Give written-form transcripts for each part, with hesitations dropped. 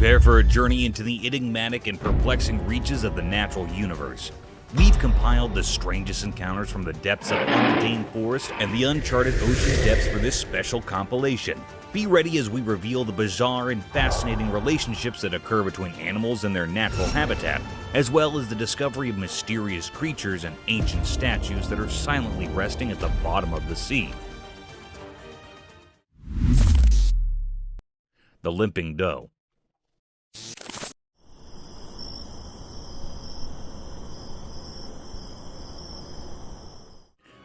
Prepare for a journey into the enigmatic and perplexing reaches of the natural universe. We've compiled the strangest encounters from the depths of untamed forest and the uncharted ocean depths for this special compilation. Be ready as we reveal the bizarre and fascinating relationships that occur between animals and their natural habitat, as well as the discovery of mysterious creatures and ancient statues that are silently resting at the bottom of the sea. The limping doe.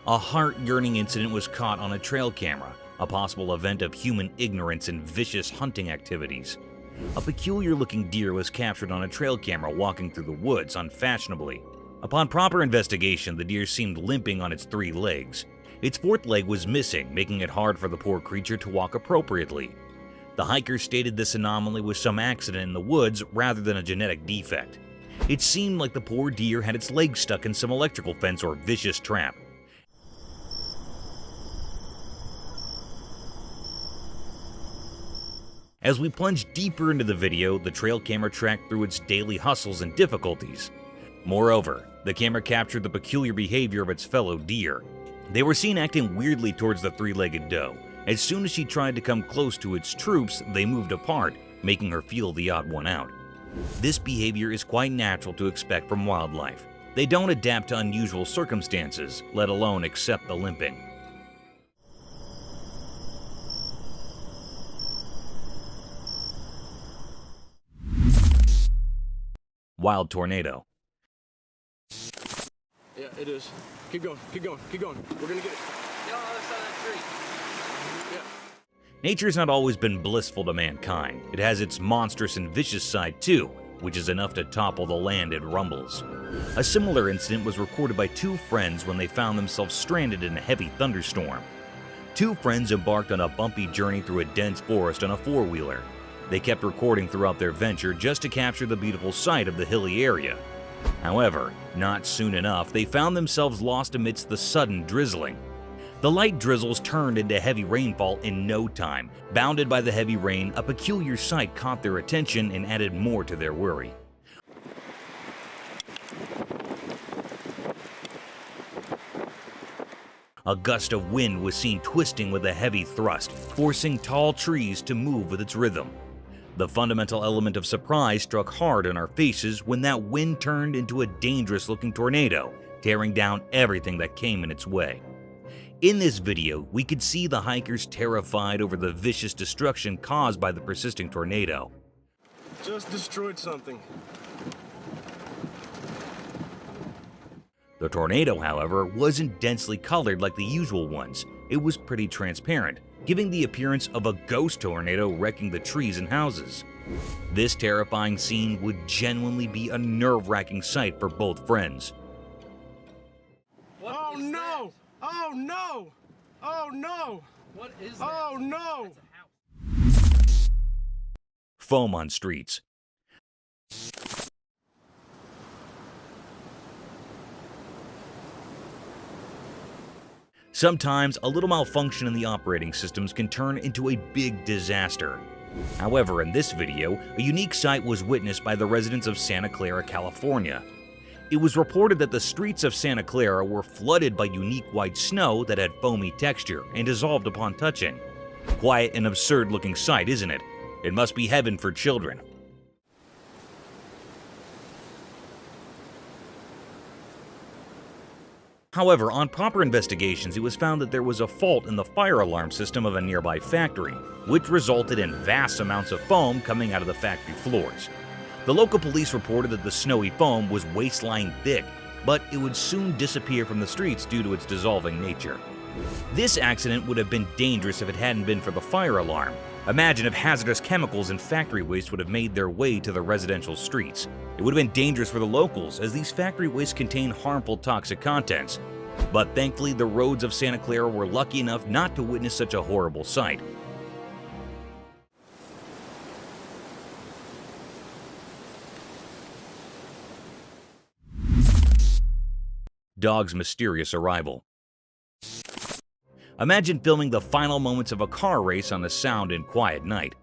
A heart-yearning incident was caught on a trail camera, a possible event of human ignorance and vicious hunting activities. A peculiar-looking deer was captured on a trail camera walking through the woods unfashionably. Upon proper investigation, the deer seemed limping on its 3 legs. Its 4th leg was missing, making it hard for the poor creature to walk appropriately. The hiker stated this anomaly was some accident in the woods rather than a genetic defect. It seemed like the poor deer had its legs stuck in some electrical fence or vicious trap. As we plunge deeper into the video, the trail camera tracked through its daily hustles and difficulties. Moreover, the camera captured the peculiar behavior of its fellow deer. They were seen acting weirdly towards the 3-legged doe. As soon as she tried to come close to its troops, they moved apart, making her feel the odd one out. This behavior is quite natural to expect from wildlife. They don't adapt to unusual circumstances, let alone accept the limping. Wild tornado. Yeah, it is. Keep going, keep going, keep going. We're gonna get it. Get on the other side of that tree. Yeah. Nature's not always been blissful to mankind. It has its monstrous and vicious side too, which is enough to topple the land it rumbles. A similar incident was recorded by 2 friends when they found themselves stranded in a heavy thunderstorm. 2 friends embarked on a bumpy journey through a dense forest on a 4-wheeler. They kept recording throughout their venture just to capture the beautiful sight of the hilly area. However, not soon enough, they found themselves lost amidst the sudden drizzling. The light drizzles turned into heavy rainfall in no time. Bounded by the heavy rain, a peculiar sight caught their attention and added more to their worry. A gust of wind was seen twisting with a heavy thrust, forcing tall trees to move with its rhythm. The fundamental element of surprise struck hard on our faces when that wind turned into a dangerous-looking tornado, tearing down everything that came in its way. In this video, we could see the hikers terrified over the vicious destruction caused by the persisting tornado. Just destroyed something. The tornado, however, wasn't densely colored like the usual ones. It was pretty transparent, giving the appearance of a ghost tornado wrecking the trees and houses. This terrifying scene would genuinely be a nerve-wracking sight for both friends. Oh no! Oh no! Oh no! What is that? Oh no! That's a house. Foam on streets. Sometimes, a little malfunction in the operating systems can turn into a big disaster. However, in this video, a unique sight was witnessed by the residents of Santa Clara, California. It was reported that the streets of Santa Clara were flooded by unique white snow that had foamy texture and dissolved upon touching. Quite an absurd-looking sight, isn't it? It must be heaven for children. However, on proper investigations, it was found that there was a fault in the fire alarm system of a nearby factory, which resulted in vast amounts of foam coming out of the factory floors. The local police reported that the snowy foam was waist-line thick, but it would soon disappear from the streets due to its dissolving nature. This accident would have been dangerous if it hadn't been for the fire alarm. Imagine if hazardous chemicals and factory waste would have made their way to the residential streets. It would have been dangerous for the locals, as these factory wastes contain harmful toxic contents. But thankfully, the roads of Santa Clara were lucky enough not to witness such a horrible sight. Dog's mysterious arrival. Imagine filming the final moments of a car race on a sound and quiet night.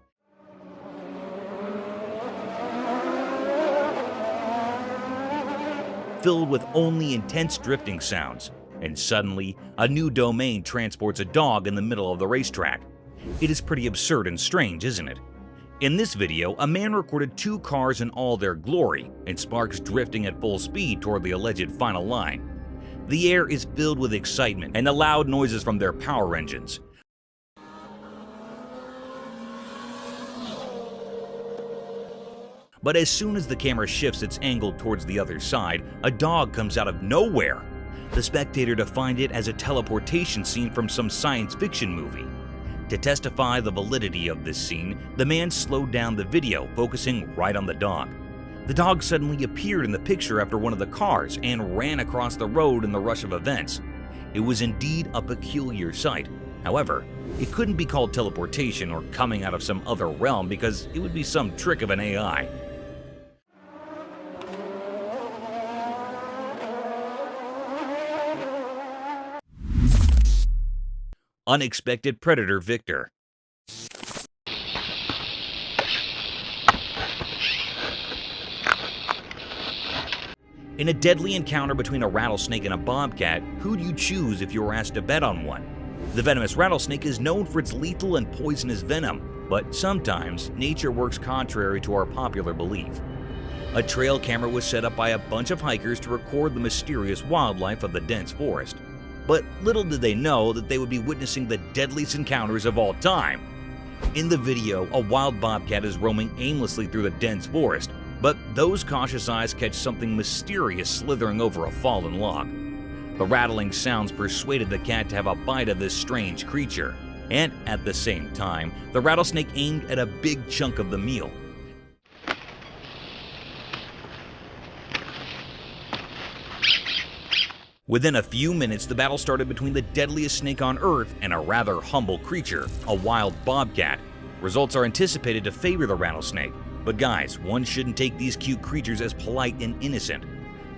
filled with only intense drifting sounds. And suddenly, a new domain transports a dog in the middle of the racetrack. It is pretty absurd and strange, isn't it? In this video, a man recorded 2 cars in all their glory and sparks drifting at full speed toward the alleged final line. The air is filled with excitement and the loud noises from their power engines. But as soon as the camera shifts its angle towards the other side, a dog comes out of nowhere. The spectator defined it as a teleportation scene from some science fiction movie. To testify the validity of this scene, the man slowed down the video, focusing right on the dog. The dog suddenly appeared in the picture after one of the cars and ran across the road in the rush of events. It was indeed a peculiar sight. However, it couldn't be called teleportation or coming out of some other realm because it would be some trick of an AI. Unexpected predator victor. In a deadly encounter between a rattlesnake and a bobcat, who'd you choose if you were asked to bet on one? The venomous rattlesnake is known for its lethal and poisonous venom, but sometimes nature works contrary to our popular belief. A trail camera was set up by a bunch of hikers to record the mysterious wildlife of the dense forest. But little did they know that they would be witnessing the deadliest encounters of all time. In the video, a wild bobcat is roaming aimlessly through the dense forest, but those cautious eyes catch something mysterious slithering over a fallen log. The rattling sounds persuaded the cat to have a bite of this strange creature, and at the same time, the rattlesnake aimed at a big chunk of the meal. Within a few minutes, the battle started between the deadliest snake on Earth and a rather humble creature, a wild bobcat. Results are anticipated to favor the rattlesnake. But guys, one shouldn't take these cute creatures as polite and innocent.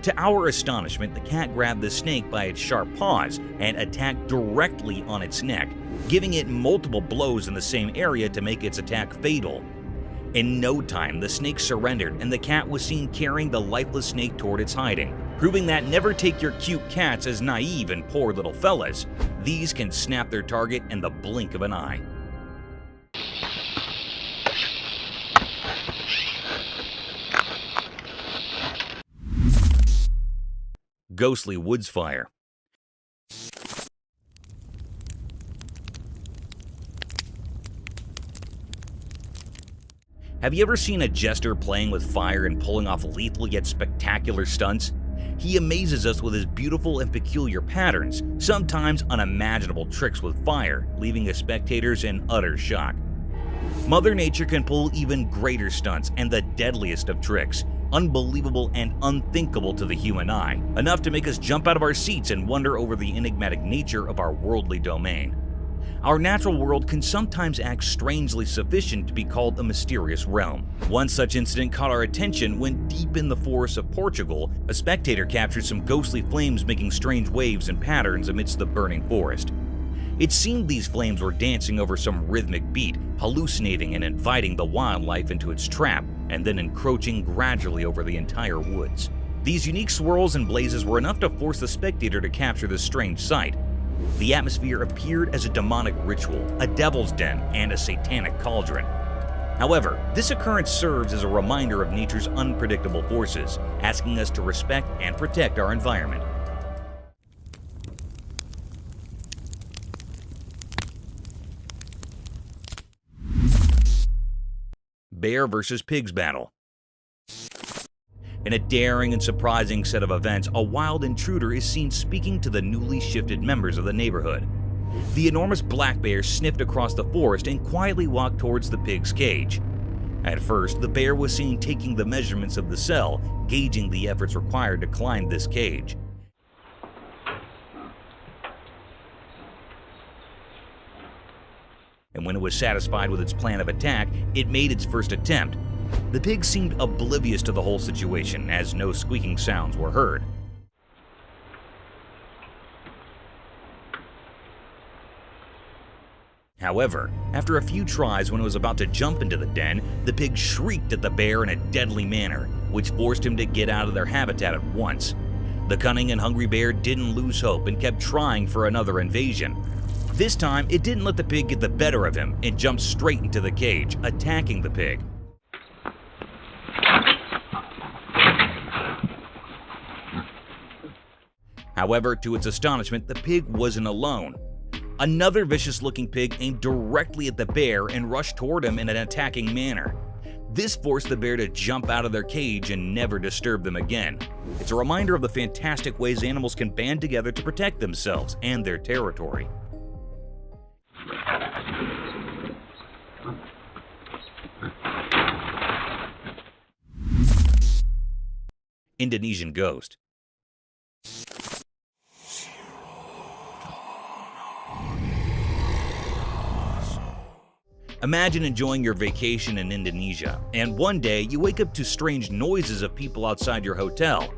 To our astonishment, the cat grabbed the snake by its sharp paws and attacked directly on its neck, giving it multiple blows in the same area to make its attack fatal. In no time, the snake surrendered and the cat was seen carrying the lifeless snake toward its hiding, proving that never take your cute cats as naive and poor little fellas. These can snap their target in the blink of an eye. Ghostly woods fire. Have you ever seen a jester playing with fire and pulling off lethal yet spectacular stunts? He amazes us with his beautiful and peculiar patterns, sometimes unimaginable tricks with fire, leaving his spectators in utter shock. Mother Nature can pull even greater stunts and the deadliest of tricks, unbelievable and unthinkable to the human eye, enough to make us jump out of our seats and wonder over the enigmatic nature of our worldly domain. Our natural world can sometimes act strangely sufficient to be called a mysterious realm. One such incident caught our attention when, deep in the forests of Portugal, a spectator captured some ghostly flames making strange waves and patterns amidst the burning forest. It seemed these flames were dancing over some rhythmic beat, hallucinating and inviting the wildlife into its trap, and then encroaching gradually over the entire woods. These unique swirls and blazes were enough to force the spectator to capture this strange sight. The atmosphere appeared as a demonic ritual, a devil's den, and a satanic cauldron. However, this occurrence serves as a reminder of nature's unpredictable forces, asking us to respect and protect our environment. Bear versus pigs battle. In a daring and surprising set of events, a wild intruder is seen speaking to the newly shifted members of the neighborhood. The enormous black bear sniffed across the forest and quietly walked towards the pig's cage. At first, the bear was seen taking the measurements of the cell, gauging the efforts required to climb this cage. And when it was satisfied with its plan of attack, it made its first attempt. The pig seemed oblivious to the whole situation, as no squeaking sounds were heard. However, after a few tries when it was about to jump into the den, the pig shrieked at the bear in a deadly manner, which forced him to get out of their habitat at once. The cunning and hungry bear didn't lose hope and kept trying for another invasion. This time, it didn't let the pig get the better of him and jumped straight into the cage, attacking the pig. However, to its astonishment, the pig wasn't alone. Another vicious-looking pig aimed directly at the bear and rushed toward him in an attacking manner. This forced the bear to jump out of their cage and never disturb them again. It's a reminder of the fantastic ways animals can band together to protect themselves and their territory. Indonesian ghost. Imagine enjoying your vacation in Indonesia, and one day you wake up to strange noises of people outside your hotel.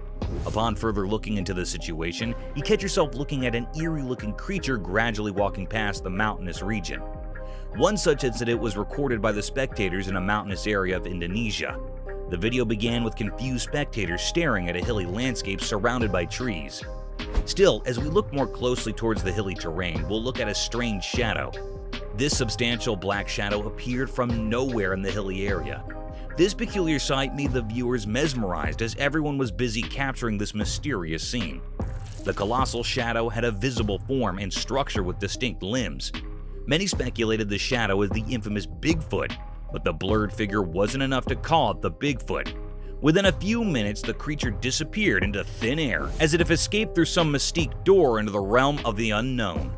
Upon further looking into the situation, you catch yourself looking at an eerie-looking creature gradually walking past the mountainous region. One such incident was recorded by the spectators in a mountainous area of Indonesia. The video began with confused spectators staring at a hilly landscape surrounded by trees. Still, as we look more closely towards the hilly terrain, we'll look at a strange shadow. This substantial black shadow appeared from nowhere in the hilly area. This peculiar sight made the viewers mesmerized as everyone was busy capturing this mysterious scene. The colossal shadow had a visible form and structure with distinct limbs. Many speculated the shadow was the infamous Bigfoot, but the blurred figure wasn't enough to call it the Bigfoot. Within a few minutes, the creature disappeared into thin air, as if it escaped through some mystique door into the realm of the unknown.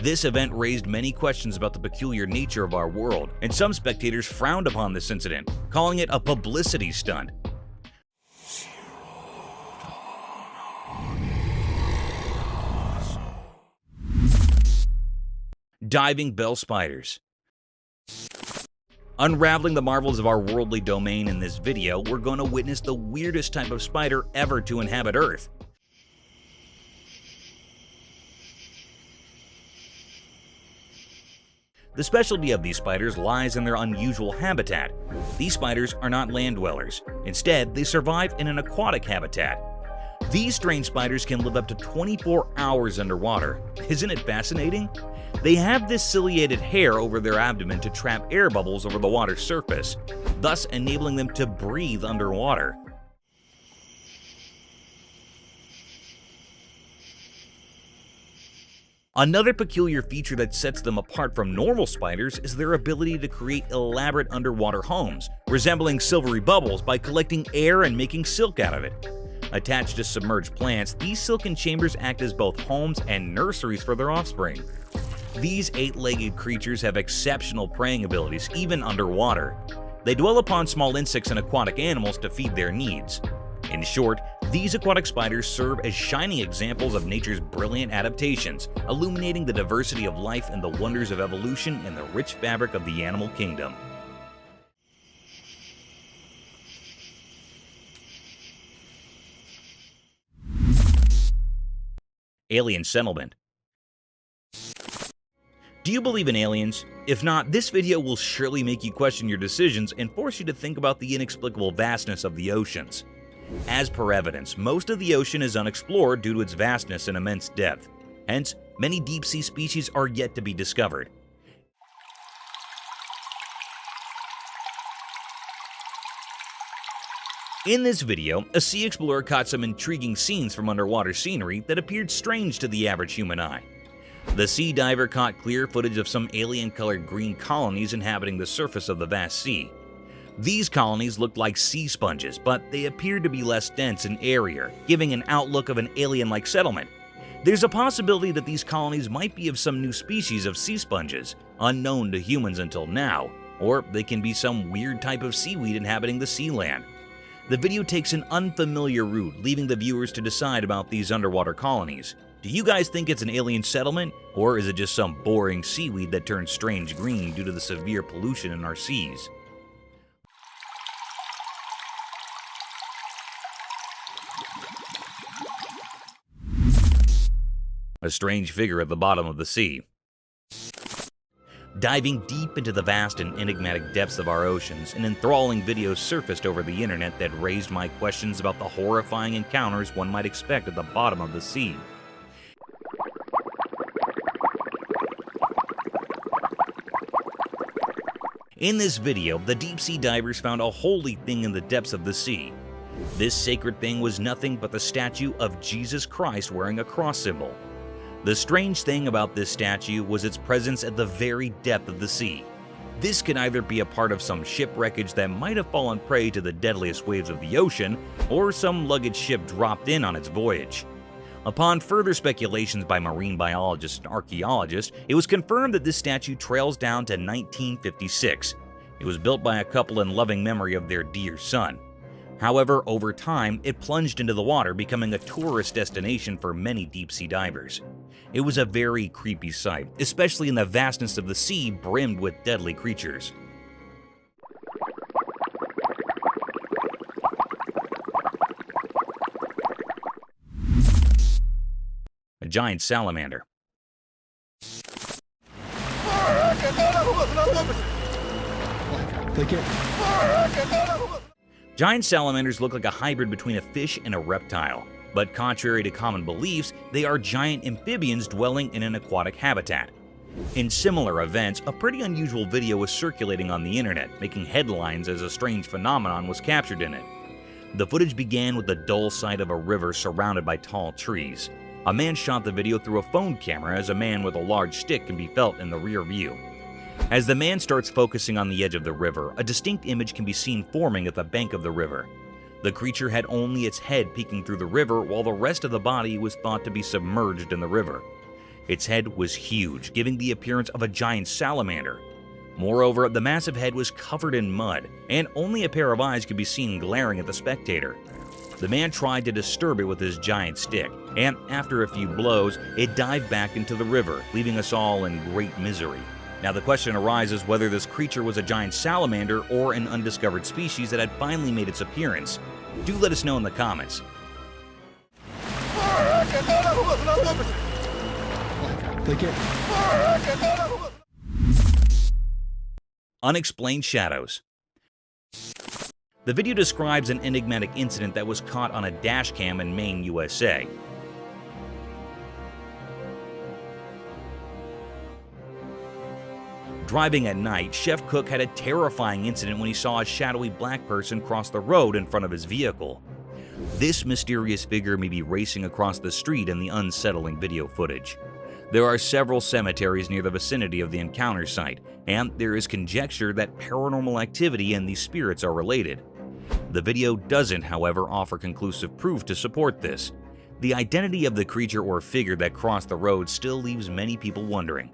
This event raised many questions about the peculiar nature of our world, and some spectators frowned upon this incident, calling it a publicity stunt. Diving bell spiders. Unraveling the marvels of our worldly domain in this video, we're going to witness the weirdest type of spider ever to inhabit Earth. The specialty of these spiders lies in their unusual habitat. These spiders are not land dwellers. Instead, they survive in an aquatic habitat. These strange spiders can live up to 24 hours underwater. Isn't it fascinating? They have this ciliated hair over their abdomen to trap air bubbles over the water's surface, thus enabling them to breathe underwater. Another peculiar feature that sets them apart from normal spiders is their ability to create elaborate underwater homes, resembling silvery bubbles by collecting air and making silk out of it. Attached to submerged plants, these silken chambers act as both homes and nurseries for their offspring. These eight-legged creatures have exceptional preying abilities even underwater. They dwell upon small insects and aquatic animals to feed their needs. In short, these aquatic spiders serve as shining examples of nature's brilliant adaptations, illuminating the diversity of life and the wonders of evolution in the rich fabric of the animal kingdom. Alien settlement. Do you believe in aliens? If not, this video will surely make you question your decisions and force you to think about the inexplicable vastness of the oceans. As per evidence, most of the ocean is unexplored due to its vastness and immense depth. Hence, many deep-sea species are yet to be discovered. In this video, a sea explorer caught some intriguing scenes from underwater scenery that appeared strange to the average human eye. The sea diver caught clear footage of some alien-colored green colonies inhabiting the surface of the vast sea. These colonies looked like sea sponges, but they appeared to be less dense and airier, giving an outlook of an alien-like settlement. There's a possibility that these colonies might be of some new species of sea sponges, unknown to humans until now, or they can be some weird type of seaweed inhabiting the sea land. The video takes an unfamiliar route, leaving the viewers to decide about these underwater colonies. Do you guys think it's an alien settlement, or is it just some boring seaweed that turns strange green due to the severe pollution in our seas? A strange figure at the bottom of the sea. Diving deep into the vast and enigmatic depths of our oceans, an enthralling video surfaced over the internet that raised my questions about the horrifying encounters one might expect at the bottom of the sea. In this video, the deep-sea divers found a holy thing in the depths of the sea. This sacred thing was nothing but the statue of Jesus Christ wearing a cross symbol. The strange thing about this statue was its presence at the very depth of the sea. This could either be a part of some shipwreckage that might have fallen prey to the deadliest waves of the ocean, or some luggage ship dropped in on its voyage. Upon further speculations by marine biologists and archaeologists, it was confirmed that this statue trails down to 1956. It was built by a couple in loving memory of their dear son. However, over time, it plunged into the water, becoming a tourist destination for many deep-sea divers. It was a very creepy sight, especially in the vastness of the sea brimmed with deadly creatures. A giant salamander. Take it. Giant salamanders look like a hybrid between a fish and a reptile, but contrary to common beliefs, they are giant amphibians dwelling in an aquatic habitat. In similar events, a pretty unusual video was circulating on the internet, making headlines as a strange phenomenon was captured in it. The footage began with the dull sight of a river surrounded by tall trees. A man shot the video through a phone camera as a man with a large stick can be felt in the rear view. As the man starts focusing on the edge of the river, a distinct image can be seen forming at the bank of the river. The creature had only its head peeking through the river, while the rest of the body was thought to be submerged in the river. Its head was huge, giving the appearance of a giant salamander. Moreover, the massive head was covered in mud, and only a pair of eyes could be seen glaring at the spectator. The man tried to disturb it with his giant stick, and after a few blows, it dived back into the river, leaving us all in great misery. Now the question arises whether this creature was a giant salamander or an undiscovered species that had finally made its appearance. Do let us know in the comments. Take it. Unexplained shadows. The video describes an enigmatic incident that was caught on a dash cam in Maine, USA. Driving at night, Chef Cook had a terrifying incident when he saw a shadowy black person cross the road in front of his vehicle. This mysterious figure may be racing across the street in the unsettling video footage. There are several cemeteries near the vicinity of the encounter site, and there is conjecture that paranormal activity and these spirits are related. The video doesn't, however, offer conclusive proof to support this. The identity of the creature or figure that crossed the road still leaves many people wondering.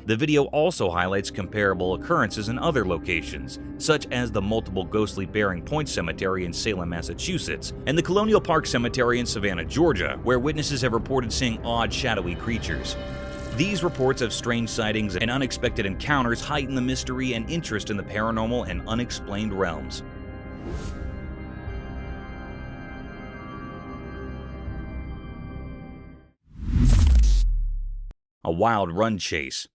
The video also highlights comparable occurrences in other locations, such as the multiple ghostly Bearing Point Cemetery in Salem, Massachusetts, and the Colonial Park Cemetery in Savannah, Georgia, where witnesses have reported seeing odd, shadowy creatures. These reports of strange sightings and unexpected encounters heighten the mystery and interest in the paranormal and unexplained realms. A wild run chase.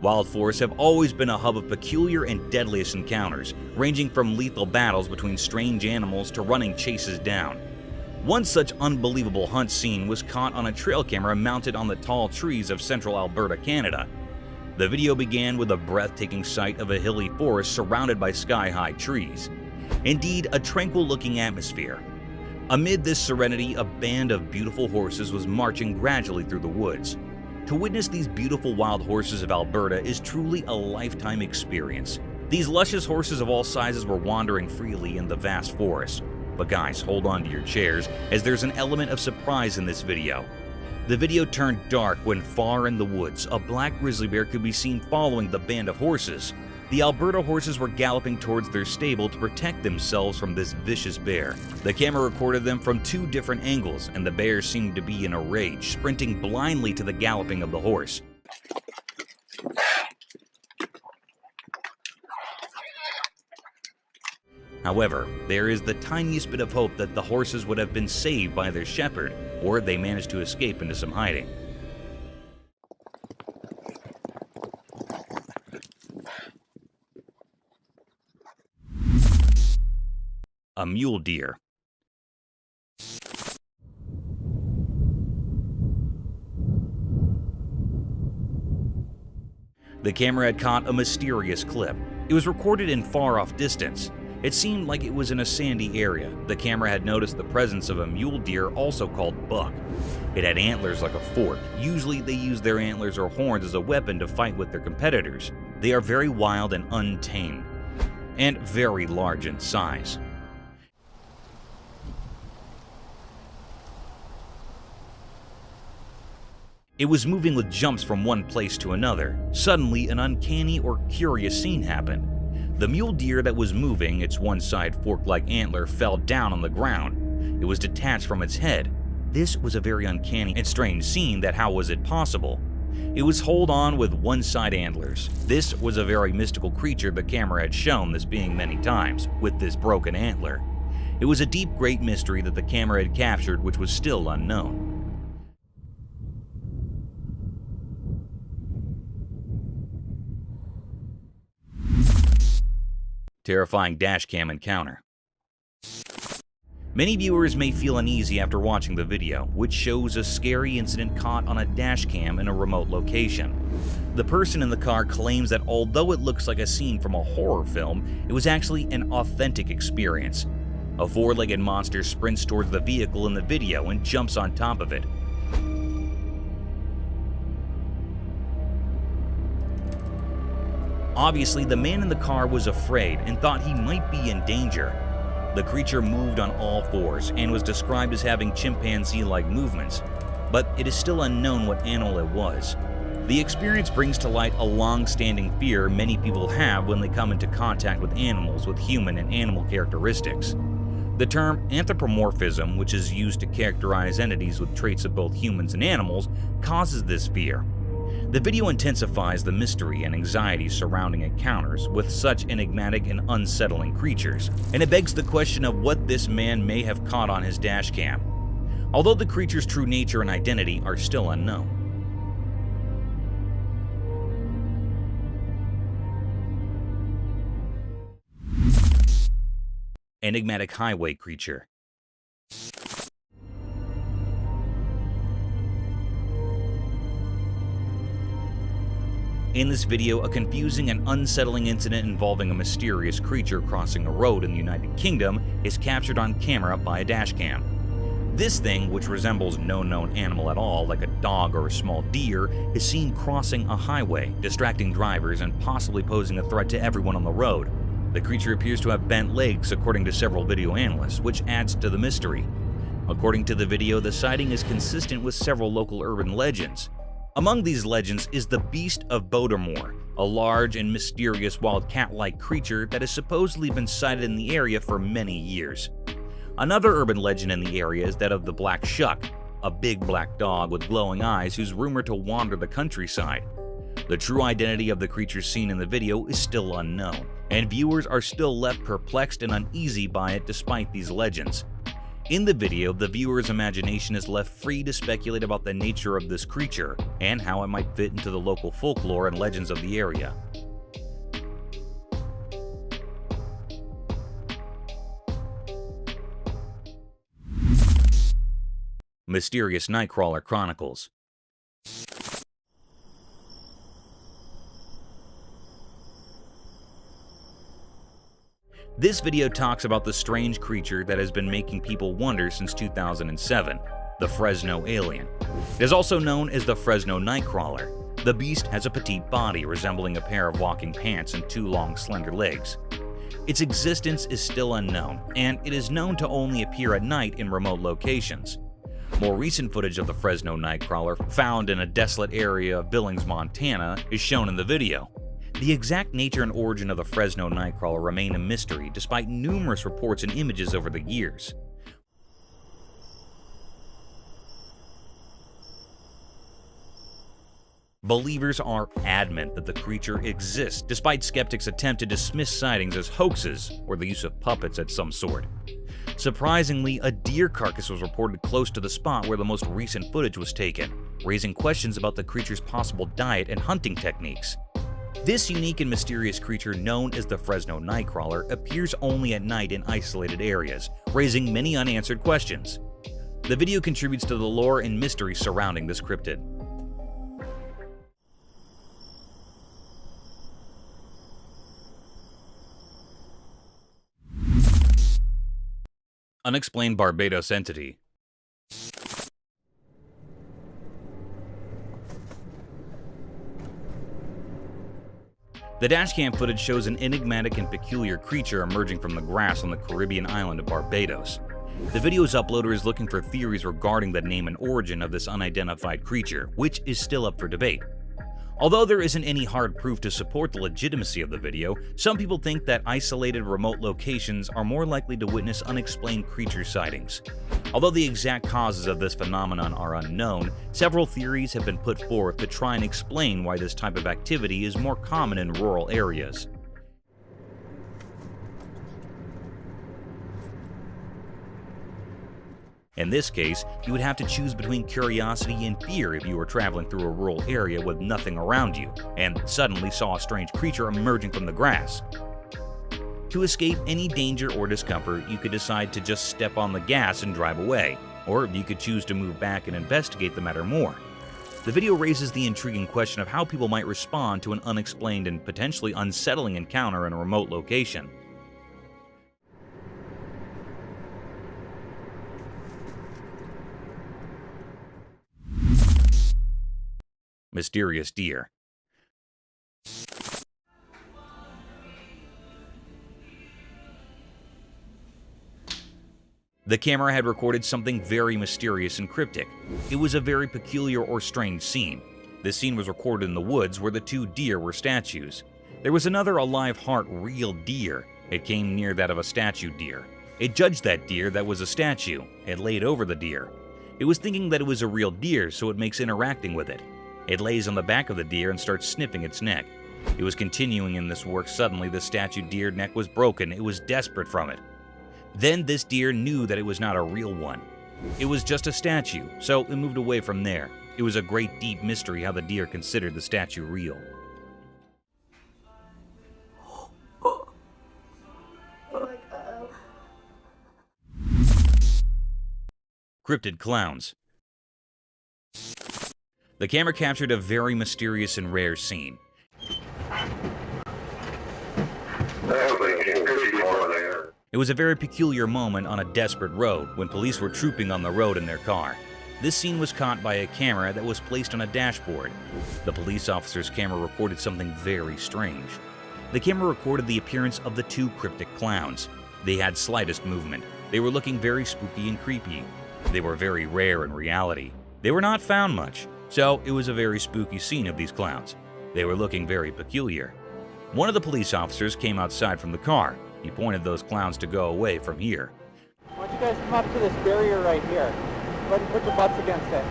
Wild forests have always been a hub of peculiar and deadliest encounters, ranging from lethal battles between strange animals to running chases down. One such unbelievable hunt scene was caught on a trail camera mounted on the tall trees of central Alberta, Canada. The video began with a breathtaking sight of a hilly forest surrounded by sky-high trees. Indeed, a tranquil-looking atmosphere. Amid this serenity, a band of beautiful horses was marching gradually through the woods. To witness these beautiful wild horses of Alberta is truly a lifetime experience. These luscious horses of all sizes were wandering freely in the vast forest. But guys, hold on to your chairs, as there's an element of surprise in this video. The video turned dark when far in the woods, a black grizzly bear could be seen following the band of horses. The Alberta horses were galloping towards their stable to protect themselves from this vicious bear. The camera recorded them from two different angles, and the bear seemed to be in a rage, sprinting blindly to the galloping of the horse. However, there is the tiniest bit of hope that the horses would have been saved by their shepherd, or they managed to escape into some hiding. A mule deer. The camera had caught a mysterious clip. It was recorded in far-off distance. It seemed like it was in a sandy area. The camera had noticed the presence of a mule deer, also called buck. It had antlers like a fork. Usually they use their antlers or horns as a weapon to fight with their competitors. They are very wild and untamed, and very large in size. It was moving with jumps from one place to another. Suddenly, an uncanny or curious scene happened. The mule deer that was moving, its one side fork-like antler, fell down on the ground. It was detached from its head. This was a very uncanny and strange scene that how was it possible? It was hold on with one side antlers. This was a very mystical creature the camera had shown this being many times, with this broken antler. It was a deep great mystery that the camera had captured which was still unknown. Terrifying dashcam encounter. Many viewers may feel uneasy after watching the video, which shows a scary incident caught on a dashcam in a remote location. The person in the car claims that although it looks like a scene from a horror film, it was actually an authentic experience. A four-legged monster sprints towards the vehicle in the video and jumps on top of it. Obviously, the man in the car was afraid and thought he might be in danger. The creature moved on all fours and was described as having chimpanzee-like movements, but it is still unknown what animal it was. The experience brings to light a long-standing fear many people have when they come into contact with animals with human and animal characteristics. The term anthropomorphism, which is used to characterize entities with traits of both humans and animals, causes this fear. The video intensifies the mystery and anxiety surrounding encounters with such enigmatic and unsettling creatures, and it begs the question of what this man may have caught on his dashcam, although the creature's true nature and identity are still unknown. Enigmatic highway creature. In this video, a confusing and unsettling incident involving a mysterious creature crossing a road in the United Kingdom is captured on camera by a dashcam. This thing, which resembles no known animal at all, like a dog or a small deer, is seen crossing a highway, distracting drivers and possibly posing a threat to everyone on the road. The creature appears to have bent legs, according to several video analysts, which adds to the mystery. According to the video, the sighting is consistent with several local urban legends. Among these legends is the Beast of Bodormore, a large and mysterious wild cat-like creature that has supposedly been sighted in the area for many years. Another urban legend in the area is that of the Black Shuck, a big black dog with glowing eyes who's rumored to wander the countryside. The true identity of the creature seen in the video is still unknown, and viewers are still left perplexed and uneasy by it despite these legends. In the video, the viewer's imagination is left free to speculate about the nature of this creature and how it might fit into the local folklore and legends of the area. Mysterious Nightcrawler Chronicles. This video talks about the strange creature that has been making people wonder since 2007, the Fresno alien. It is also known as the Fresno Nightcrawler. The beast has a petite body resembling a pair of walking pants and two long, slender legs. Its existence is still unknown, and it is known to only appear at night in remote locations. More recent footage of the Fresno Nightcrawler, found in a desolate area of Billings, Montana, is shown in the video. The exact nature and origin of the Fresno Nightcrawler remain a mystery despite numerous reports and images over the years. Believers are adamant that the creature exists, despite skeptics' attempt to dismiss sightings as hoaxes or the use of puppets of some sort. Surprisingly, a deer carcass was reported close to the spot where the most recent footage was taken, raising questions about the creature's possible diet and hunting techniques. This unique and mysterious creature, known as the Fresno Nightcrawler, appears only at night in isolated areas, raising many unanswered questions. The video contributes to the lore and mystery surrounding this cryptid. Unexplained Barbados entity. The dashcam footage shows an enigmatic and peculiar creature emerging from the grass on the Caribbean island of Barbados. The video's uploader is looking for theories regarding the name and origin of this unidentified creature, which is still up for debate. Although there isn't any hard proof to support the legitimacy of the video, some people think that isolated remote locations are more likely to witness unexplained creature sightings. Although the exact causes of this phenomenon are unknown, several theories have been put forth to try and explain why this type of activity is more common in rural areas. In this case, you would have to choose between curiosity and fear if you were traveling through a rural area with nothing around you, and suddenly saw a strange creature emerging from the grass. To escape any danger or discomfort, you could decide to just step on the gas and drive away, or you could choose to move back and investigate the matter more. The video raises the intriguing question of how people might respond to an unexplained and potentially unsettling encounter in a remote location. Mysterious deer. The camera had recorded something very mysterious and cryptic. It was a very peculiar or strange scene. This scene was recorded in the woods where the two deer were statues. There was another alive heart real deer. It came near that of a statue deer. It judged that deer that was a statue. It laid over the deer. It was thinking that it was a real deer, so it makes interacting with it. It lays on the back of the deer and starts sniffing its neck. It was continuing in this work. Suddenly, the statue deer neck was broken. It was desperate from it. Then this deer knew that it was not a real one. It was just a statue, so it moved away from there. It was a great deep mystery how the deer considered the statue real. Cryptid clowns. The camera captured a very mysterious and rare scene. It was a very peculiar moment on a desperate road when police were trooping on the road in their car. This scene was caught by a camera that was placed on a dashboard. The police officer's camera recorded something very strange. The camera recorded the appearance of the two cryptic clowns. They had slightest movement. They were looking very spooky and creepy. They were very rare in reality. They were not found much. So it was a very spooky scene of these clowns. They were looking very peculiar. One of the police officers came outside from the car. He pointed those clowns to go away from here. Why don't you guys come up to this barrier right here? Go ahead and put your butts against it.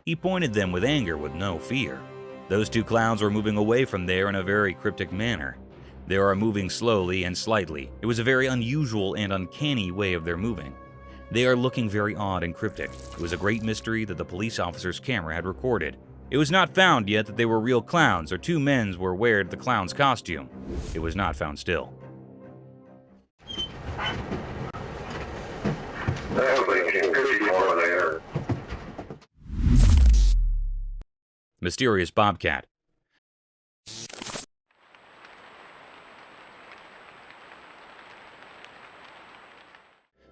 He pointed them with anger with no fear. Those two clowns were moving away from there in a very cryptic manner. They are moving slowly and slightly. It was a very unusual and uncanny way of their moving. They are looking very odd and cryptic. It was a great mystery that the police officer's camera had recorded. It was not found yet that they were real clowns or two men were wearing the clown's costume. It was not found still. Mysterious bobcat.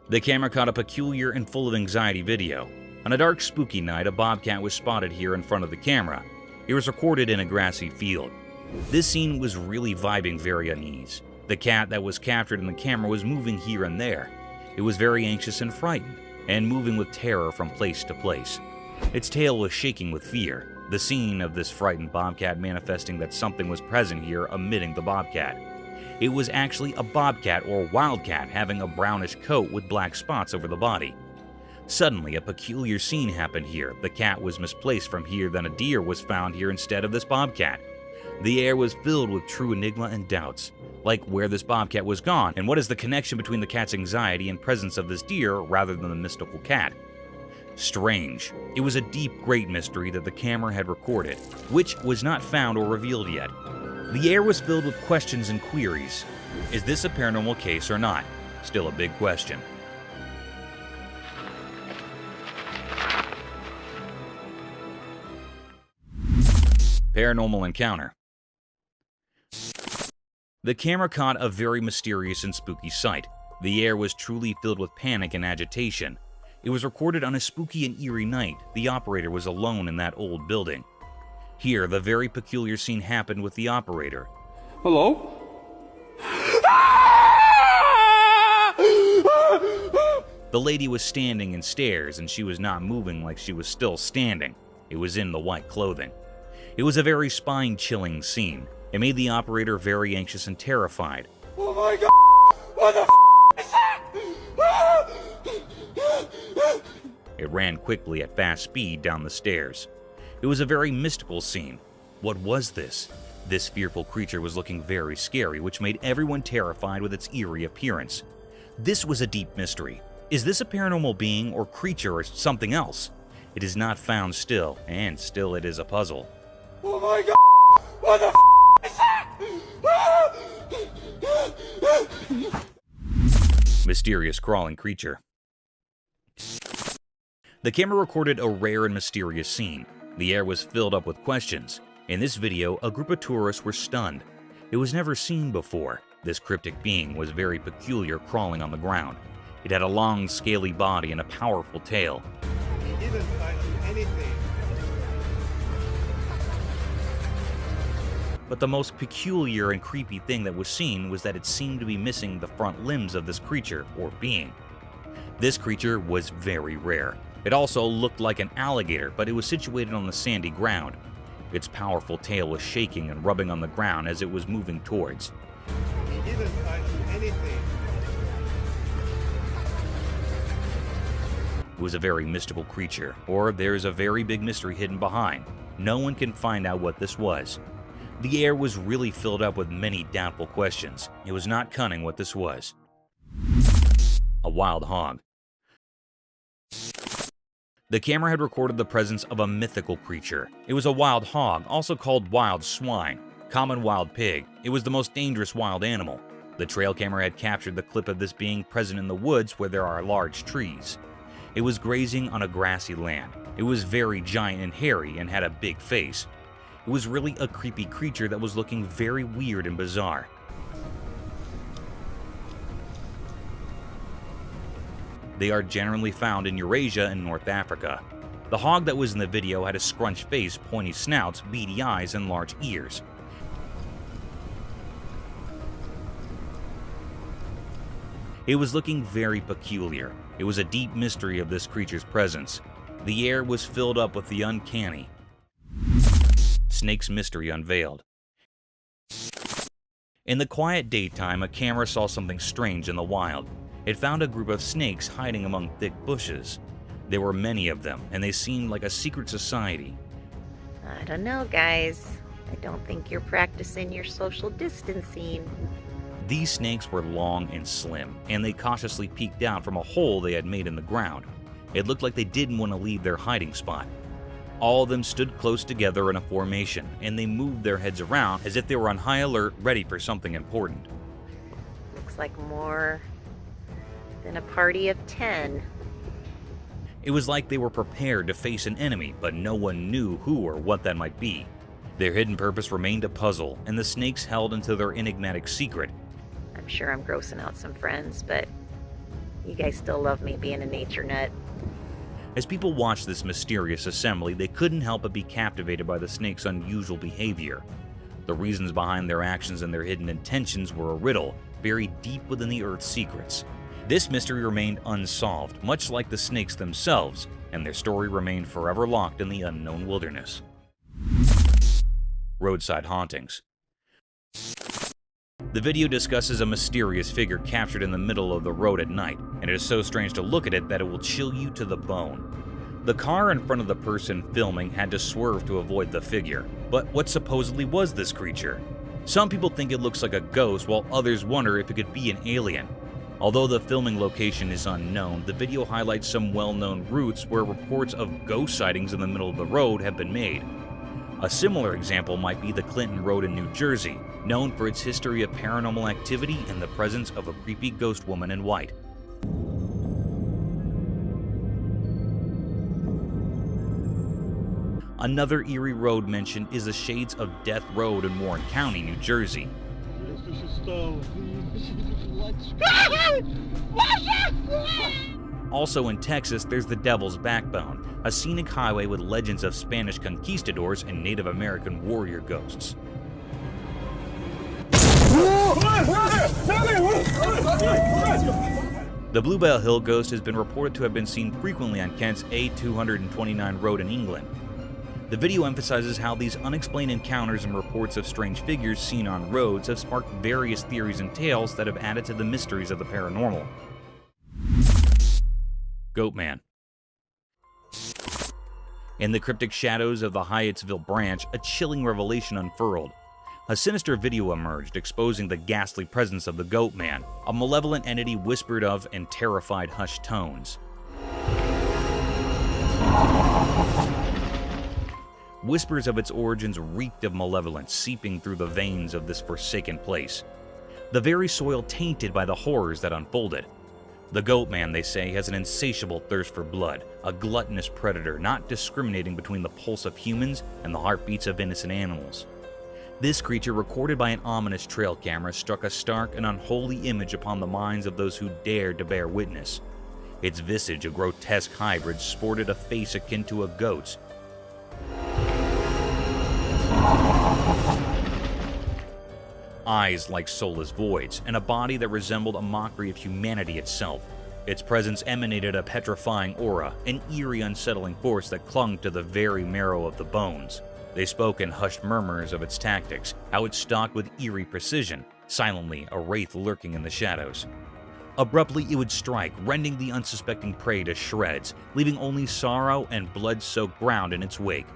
The camera caught a peculiar and full of anxiety video. On a dark, spooky night, a bobcat was spotted here in front of the camera. It was recorded in a grassy field. This scene was really vibing very unease. The cat that was captured in the camera was moving here and there. It was very anxious and frightened, and moving with terror from place to place. Its tail was shaking with fear. The scene of this frightened bobcat manifesting that something was present here emitting the bobcat. It was actually a bobcat or wildcat having a brownish coat with black spots over the body. Suddenly, a peculiar scene happened here. The cat was misplaced from here, then a deer was found here instead of this bobcat. The air was filled with true enigma and doubts, like where this bobcat was gone, and what is the connection between the cat's anxiety and presence of this deer rather than the mystical cat. Strange. It was a deep, great mystery that the camera had recorded, which was not found or revealed yet. The air was filled with questions and queries. Is this a paranormal case or not? Still a big question. Paranormal encounter. The camera caught a very mysterious and spooky sight. The air was truly filled with panic and agitation. It was recorded on a spooky and eerie night. The operator was alone in that old building. Here, the very peculiar scene happened with the operator. Hello? The lady was standing in stairs, and she was not moving like she was still standing. It was in the white clothing. It was a very spine-chilling scene. It made the operator very anxious and terrified. Oh my god! What the is that? It ran quickly at fast speed down the stairs. It was a very mystical scene. What was this? This fearful creature was looking very scary, which made everyone terrified with its eerie appearance. This was a deep mystery. Is this a paranormal being or creature or something else? It is not found still, and still it is a puzzle. Oh my god! What the is that? Mysterious crawling creature. The camera recorded a rare and mysterious scene. The air was filled up with questions. In this video, a group of tourists were stunned. It was never seen before. This cryptic being was very peculiar, crawling on the ground. It had a long, scaly body and a powerful tail. He didn't find anything. But the most peculiar and creepy thing that was seen was that it seemed to be missing the front limbs of this creature, or being. This creature was very rare. It also looked like an alligator, but it was situated on the sandy ground. Its powerful tail was shaking and rubbing on the ground as it was moving towards. He didn't find anything. It was a very mystical creature, or there is a very big mystery hidden behind. No one can find out what this was. The air was really filled up with many doubtful questions. It was not cunning what this was. A wild hog. The camera had recorded the presence of a mythical creature. It was a wild hog, also called wild swine, common wild pig. It was the most dangerous wild animal. The trail camera had captured the clip of this being present in the woods where there are large trees. It was grazing on a grassy land. It was very giant and hairy and had a big face. It was really a creepy creature that was looking very weird and bizarre. They are generally found in Eurasia and North Africa. The hog that was in the video had a scrunched face, pointy snouts, beady eyes, and large ears. It was looking very peculiar. It was a deep mystery of this creature's presence. The air was filled up with the uncanny. Snake's mystery unveiled. In the quiet daytime, a camera saw something strange in the wild. It found a group of snakes hiding among thick bushes. There were many of them, and they seemed like a secret society. I don't know, guys. I don't think you're practicing your social distancing. These snakes were long and slim, and they cautiously peeked out from a hole they had made in the ground. It looked like they didn't want to leave their hiding spot. All of them stood close together in a formation, and they moved their heads around as if they were on high alert, ready for something important. Looks like more than a party of 10. It was like they were prepared to face an enemy, but no one knew who or what that might be. Their hidden purpose remained a puzzle, and the snakes held into their enigmatic secret. I'm sure I'm grossing out some friends, but you guys still love me being a nature nut. As people watched this mysterious assembly, they couldn't help but be captivated by the snakes' unusual behavior. The reasons behind their actions and their hidden intentions were a riddle, buried deep within the Earth's secrets. This mystery remained unsolved, much like the snakes themselves, and their story remained forever locked in the unknown wilderness. Roadside hauntings. The video discusses a mysterious figure captured in the middle of the road at night, and it is so strange to look at it that it will chill you to the bone. The car in front of the person filming had to swerve to avoid the figure. But what supposedly was this creature? Some people think it looks like a ghost, while others wonder if it could be an alien. Although the filming location is unknown, the video highlights some well-known routes where reports of ghost sightings in the middle of the road have been made. A similar example might be the Clinton Road in New Jersey, known for its history of paranormal activity and the presence of a creepy ghost woman in white. Another eerie road mentioned is the Shades of Death Road in Warren County, New Jersey. Also in Texas, there's the Devil's Backbone, a scenic highway with legends of Spanish conquistadors and Native American warrior ghosts. The Bluebell Hill ghost has been reported to have been seen frequently on Kent's A229 road in England. The video emphasizes how these unexplained encounters and reports of strange figures seen on roads have sparked various theories and tales that have added to the mysteries of the paranormal. Goatman. In the cryptic shadows of the Hyattsville branch, a chilling revelation unfurled. A sinister video emerged, exposing the ghastly presence of the Goatman, a malevolent entity whispered of in terrified hushed tones. Whispers of its origins reeked of malevolence, seeping through the veins of this forsaken place. The very soil tainted by the horrors that unfolded. The Goatman, they say, has an insatiable thirst for blood, a gluttonous predator not discriminating between the pulse of humans and the heartbeats of innocent animals. This creature, recorded by an ominous trail camera, struck a stark and unholy image upon the minds of those who dared to bear witness. Its visage, a grotesque hybrid, sported a face akin to a goat's. Eyes like soulless voids, and a body that resembled a mockery of humanity itself. Its presence emanated a petrifying aura, an eerie, unsettling force that clung to the very marrow of the bones. They spoke in hushed murmurs of its tactics, how it stalked with eerie precision, silently a wraith lurking in the shadows. Abruptly it would strike, rending the unsuspecting prey to shreds, leaving only sorrow and blood-soaked ground in its wake.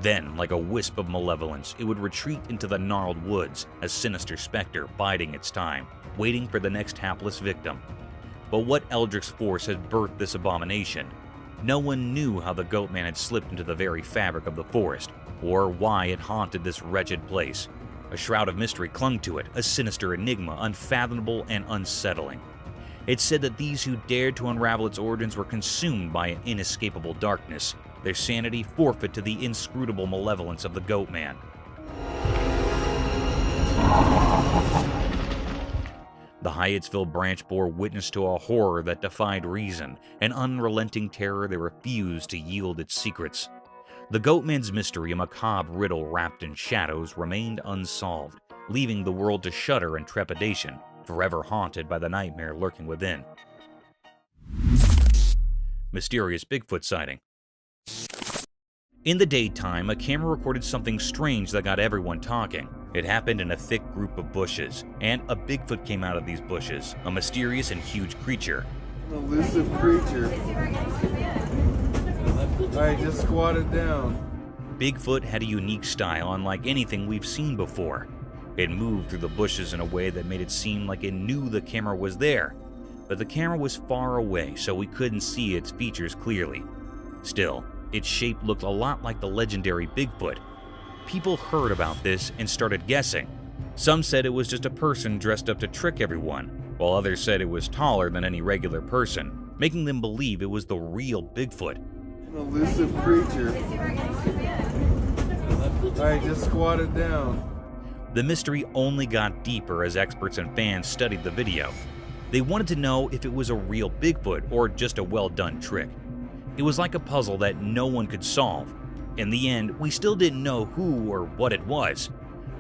Then, like a wisp of malevolence, it would retreat into the gnarled woods, a sinister specter biding its time, waiting for the next hapless victim. But what eldritch force had birthed this abomination? No one knew how the Goatman had slipped into the very fabric of the forest, or why it haunted this wretched place. A shroud of mystery clung to it, a sinister enigma, unfathomable and unsettling. It said that these who dared to unravel its origins were consumed by an inescapable darkness, their sanity forfeit to the inscrutable malevolence of the Goatman. The Hyattsville branch bore witness to a horror that defied reason, an unrelenting terror that refused to yield its secrets. The Goatman's mystery, a macabre riddle wrapped in shadows, remained unsolved, leaving the world to shudder in trepidation, forever haunted by the nightmare lurking within. Mysterious Bigfoot sighting. In the daytime, a camera recorded something strange that got everyone talking. It happened in a thick group of bushes, and a Bigfoot came out of these bushes, a mysterious and huge creature. An elusive creature. Alright, just squat it down. Bigfoot had a unique style unlike anything we've seen before. It moved through the bushes in a way that made it seem like it knew the camera was there, but the camera was far away, so we couldn't see its features clearly. Still, its shape looked a lot like the legendary Bigfoot. People heard about this and started guessing. Some said it was just a person dressed up to trick everyone, while others said it was taller than any regular person, making them believe it was the real Bigfoot. An elusive creature. Alright, just squat it down. The mystery only got deeper as experts and fans studied the video. They wanted to know if it was a real Bigfoot or just a well-done trick. It was like a puzzle that no one could solve. In the end, we still didn't know who or what it was.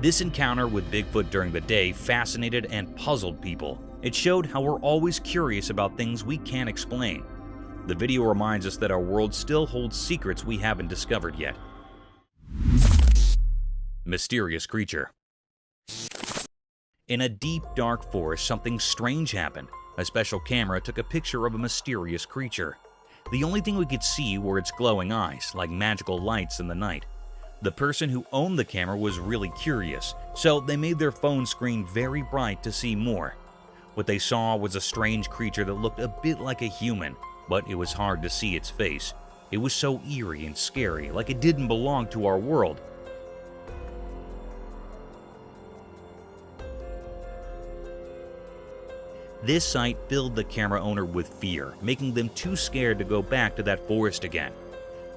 This encounter with Bigfoot during the day fascinated and puzzled people. It showed how we're always curious about things we can't explain. The video reminds us that our world still holds secrets we haven't discovered yet. Mysterious creature. In a deep, dark forest, something strange happened. A special camera took a picture of a mysterious creature. The only thing we could see were its glowing eyes, like magical lights in the night. The person who owned the camera was really curious, so they made their phone screen very bright to see more. What they saw was a strange creature that looked a bit like a human, but it was hard to see its face. It was so eerie and scary, like it didn't belong to our world. This sight filled the camera owner with fear, making them too scared to go back to that forest again.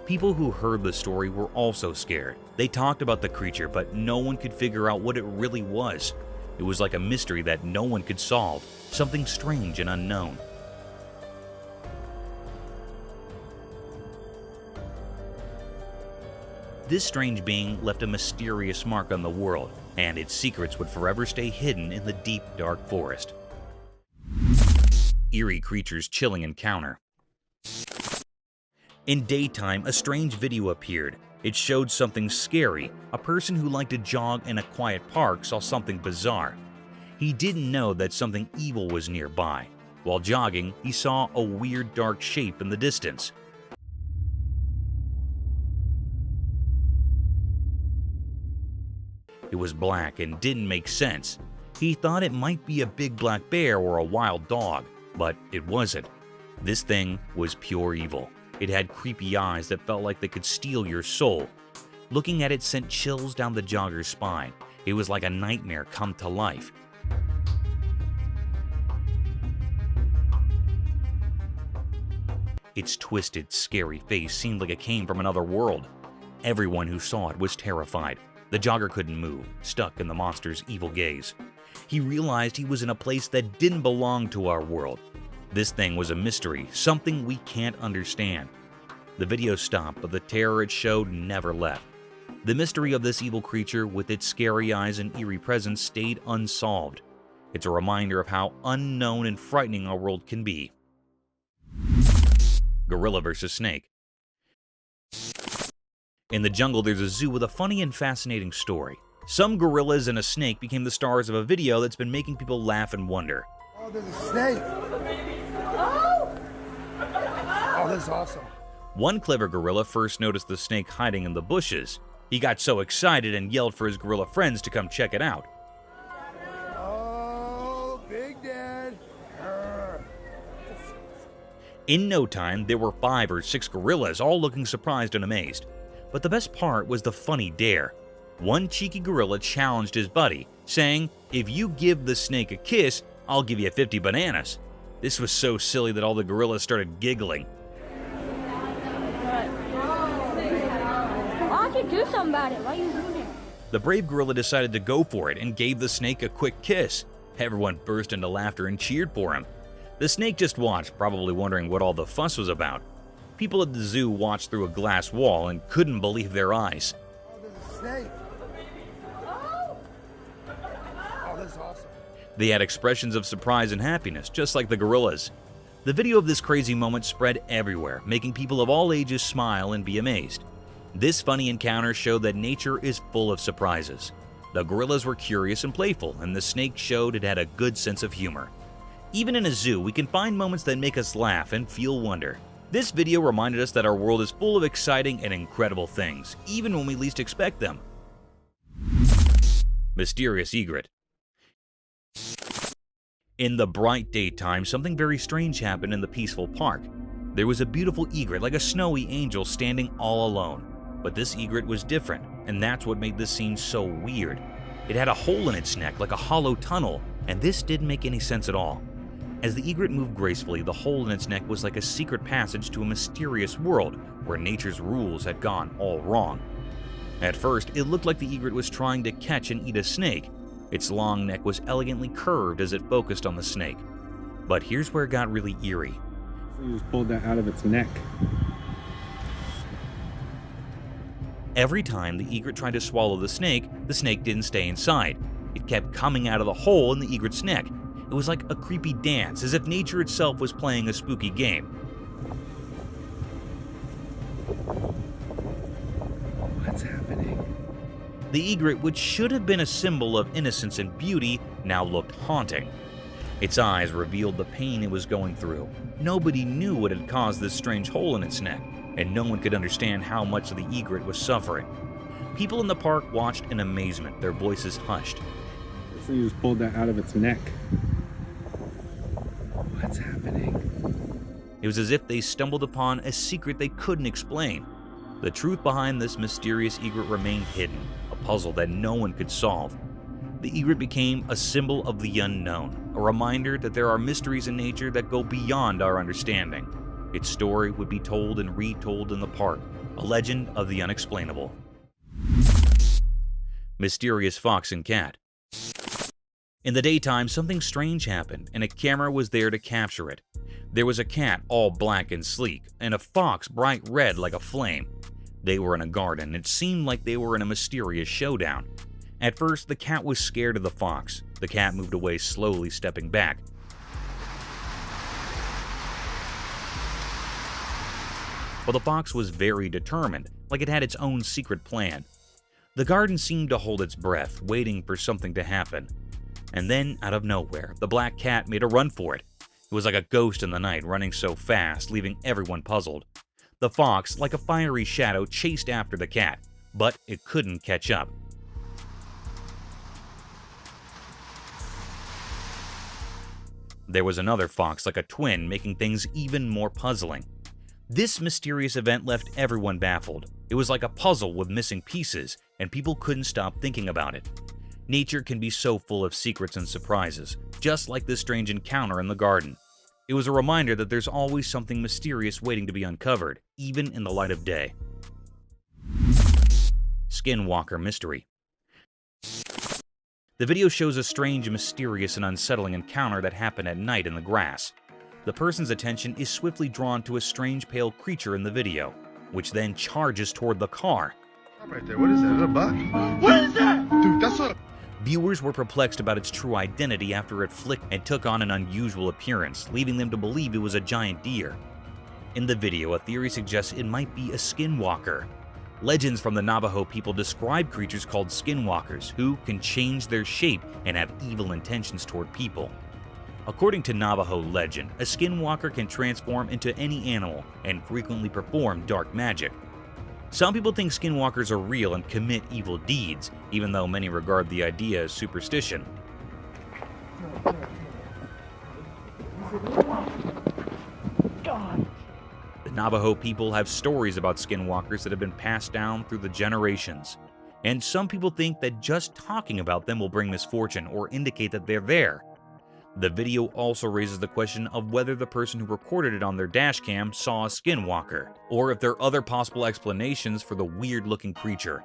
People who heard the story were also scared. They talked about the creature, but no one could figure out what it really was. It was like a mystery that no one could solve, something strange and unknown. This strange being left a mysterious mark on the world, and its secrets would forever stay hidden in the deep, dark forest. Eerie creature's chilling encounter. In daytime, a strange video appeared. It showed something scary. A person who liked to jog in a quiet park saw something bizarre. He didn't know that something evil was nearby. While jogging, he saw a weird dark shape in the distance. It was black and didn't make sense. He thought it might be a big black bear or a wild dog, but it wasn't. This thing was pure evil. It had creepy eyes that felt like they could steal your soul. Looking at it sent chills down the jogger's spine. It was like a nightmare come to life. Its twisted, scary face seemed like it came from another world. Everyone who saw it was terrified. The jogger couldn't move, stuck in the monster's evil gaze. He realized he was in a place that didn't belong to our world. This thing was a mystery, something we can't understand. The video stopped, but the terror it showed never left. The mystery of this evil creature with its scary eyes and eerie presence stayed unsolved. It's a reminder of how unknown and frightening our world can be. Gorilla versus snake. In the jungle, there's a zoo with a funny and fascinating story. Some gorillas and a snake became the stars of a video that's been making people laugh and wonder. Oh, there's a snake. Oh, that's awesome. One clever gorilla first noticed the snake hiding in the bushes. He got so excited and yelled for his gorilla friends to come check it out. Oh, Big Dad. In no time, there were 5 or 6 gorillas, all looking surprised and amazed. But the best part was the funny dare. One cheeky gorilla challenged his buddy, saying, "If you give the snake a kiss, I'll give you 50 bananas." This was so silly that all the gorillas started giggling. I can do something about it. Why are you doing it? The brave gorilla decided to go for it and gave the snake a quick kiss. Everyone burst into laughter and cheered for him. The snake just watched, probably wondering what all the fuss was about. People at the zoo watched through a glass wall and couldn't believe their eyes. Oh, there's a snake. Oh, that's awesome. They had expressions of surprise and happiness, just like the gorillas. The video of this crazy moment spread everywhere, making people of all ages smile and be amazed. This funny encounter showed that nature is full of surprises. The gorillas were curious and playful, and the snake showed it had a good sense of humor. Even in a zoo, we can find moments that make us laugh and feel wonder. This video reminded us that our world is full of exciting and incredible things, even when we least expect them. Mysterious egret. In the bright daytime, something very strange happened in the peaceful park. There was a beautiful egret like a snowy angel standing all alone. But this egret was different, and that's what made this scene so weird. It had a hole in its neck like a hollow tunnel, and this didn't make any sense at all. As the egret moved gracefully, the hole in its neck was like a secret passage to a mysterious world where nature's rules had gone all wrong. At first, it looked like the egret was trying to catch and eat a snake. Its long neck was elegantly curved as it focused on the snake. But here's where it got really eerie. You just pulled that out of its neck. Every time the egret tried to swallow the snake didn't stay inside. It kept coming out of the hole in the egret's neck. It was like a creepy dance, as if nature itself was playing a spooky game. What's happening? The egret, which should have been a symbol of innocence and beauty, now looked haunting. Its eyes revealed the pain it was going through. Nobody knew what had caused this strange hole in its neck, and no one could understand how much the egret was suffering. People in the park watched in amazement, their voices hushed. This thing just pulled that out of its neck. What's happening? It was as if they stumbled upon a secret they couldn't explain. The truth behind this mysterious egret remained hidden, a puzzle that no one could solve. The egret became a symbol of the unknown, a reminder that there are mysteries in nature that go beyond our understanding. Its story would be told and retold in the park, a legend of the unexplainable. Mysterious fox and cat. In the daytime, something strange happened, and a camera was there to capture it. There was a cat all black and sleek, and a fox bright red like a flame. They were in a garden, and it seemed like they were in a mysterious showdown. At first, the cat was scared of the fox. The cat moved away slowly, stepping back. But the fox was very determined, like it had its own secret plan. The garden seemed to hold its breath, waiting for something to happen. And then, out of nowhere, the black cat made a run for it. It was like a ghost in the night, running so fast, leaving everyone puzzled. The fox, like a fiery shadow, chased after the cat, but it couldn't catch up. There was another fox, like a twin, making things even more puzzling. This mysterious event left everyone baffled. It was like a puzzle with missing pieces, and people couldn't stop thinking about it. Nature can be so full of secrets and surprises, just like this strange encounter in the garden. It was a reminder that there's always something mysterious waiting to be uncovered, even in the light of day. Skinwalker mystery. The video shows a strange, mysterious, and unsettling encounter that happened at night in the grass. The person's attention is swiftly drawn to a strange pale creature in the video, which then charges toward the car. Right there, what is that? Is that a buck? What is that? Dude, that's a... Viewers were perplexed about its true identity after it flicked and took on an unusual appearance, leaving them to believe it was a giant deer. In the video, a theory suggests it might be a skinwalker. Legends from the Navajo people describe creatures called skinwalkers, who can change their shape and have evil intentions toward people. According to Navajo legend, a skinwalker can transform into any animal and frequently perform dark magic. Some people think skinwalkers are real and commit evil deeds, even though many regard the idea as superstition. The Navajo people have stories about skinwalkers that have been passed down through the generations, and some people think that just talking about them will bring misfortune or indicate that they're there. The video also raises the question of whether the person who recorded it on their dashcam saw a skinwalker, or if there are other possible explanations for the weird-looking creature.